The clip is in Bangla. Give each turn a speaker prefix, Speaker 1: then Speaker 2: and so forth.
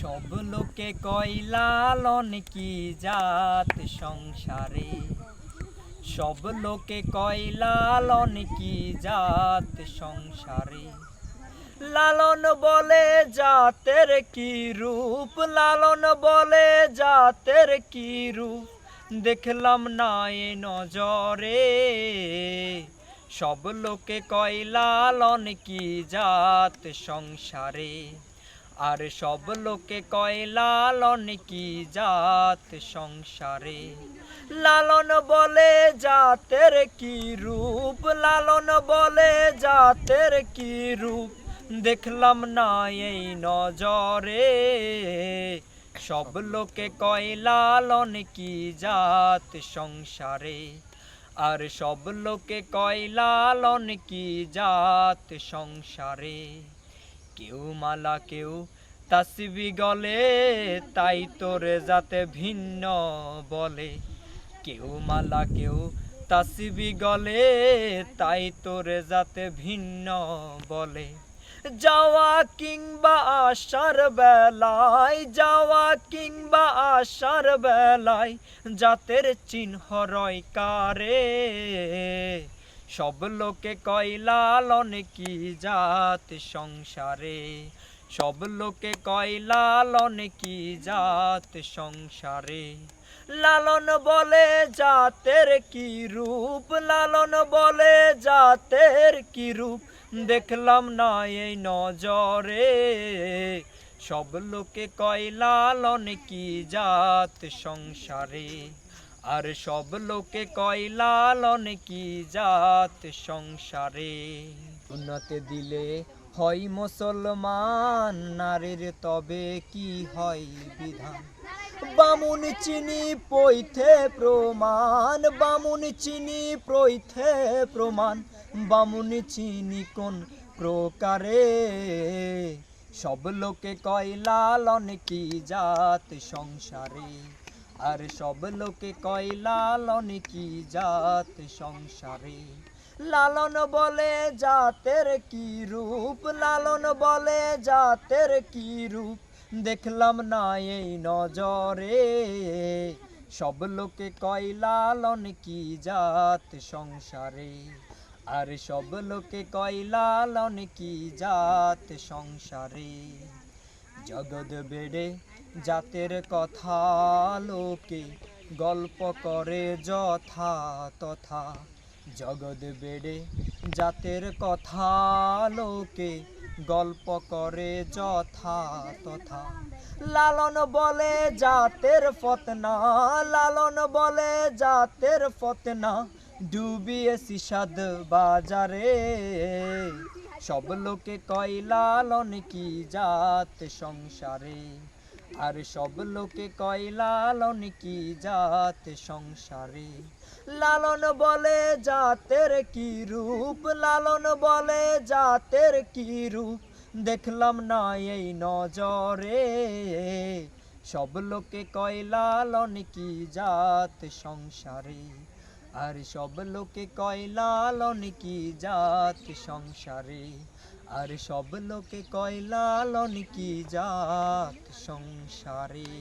Speaker 1: সব লোকে কয় লালন কি জাত সংসারে, সব লোকে কয় লালন কি জাত সংসারে। লালন বলে জাতের কি রূপ, লালন বলে জাতের কি রূপ, দেখলাম না এ নজরে। সব লোকে কয় লালন কি জাত সংসারে, আর সব লোকে কয় লালন কি জাত সংসারে। লালন বলে জাতের কি রূপ, লালন বলে জাতের কি রূপ, দেখলাম না এই নজরে। সব লোকে কয় লালন কি জাত সংসারে, আর সব লোকে কয় লালন কি জাত সংসারে। কেউ মালা কেউ তাসবি গলে, তাই তোরে যাতে ভিন্ন বলে। কেউ মালা কেউ তাসবি গলে, তাই তোরে যাতে ভিন্ন বলে। যাওয়া কিংবা আসার বেলায়, যাওয়া কিংবা আসার বেলায়, জাতের চিহ্ন রয় কারে। সব লোকে কয় লালন কি জাত সংসারে, সব লোকে কয় লালন কি জাত সংসারে। লালন বলে জাতের কি রূপ, লালন বলে জাতের কি রূপ, দেখলাম না এই নজরে। সব লোকে কয় লালন কি জাত সংসারে, আর সব লোকে কয় লালন কি জাত সংসারে। উন্নতি দিলে হয় মুসলমান, নারীর তবে কি হয় বিধান। বামুন চিনি পৈথে প্রমাণ, বামুন চিনি পৈথে প্রমাণ, বামুন চিনি কোন প্রকারে। সব লোকে কয় লালন কি জাত সংসারে, আর সব লোকে কয় লালন কি জাত সংসারে। লালন বলে জাতের কি রূপ, লালন বলে জাতের কি রূপ, দেখলাম না এই নজরে। সব লোকে কয় লালন কি জাত সংসারে, আর সব লোকে কয় লালন কি জাত সংসারে। জগৎ বেড়ে জাতের কথা লোকে গল্প করে যথা তথা। জগৎ বেড়ে জাতের কথা লোকে গল্প করে যথা তথা। লালন বলে জাতের ফতনা, লালন বলে জাতের ফতনা, ডুবিয়েছি সাদ বাজারে। সব লোকে কয় লালন কি জাত সংসারে, আর সব লোকে কয় লালন কি জাত সংসারে। লালন বলে জাতের কি রূপ, লালন বলে জাতের কি রূপ, দেখলাম না এই নজরে। সব লোকে কয় লালন কি জাত সংসারে, আর সব লোকে কয় লালন কি জাত সংসারে, আর সব লোকে কয় লালন কি জাত সংসারে।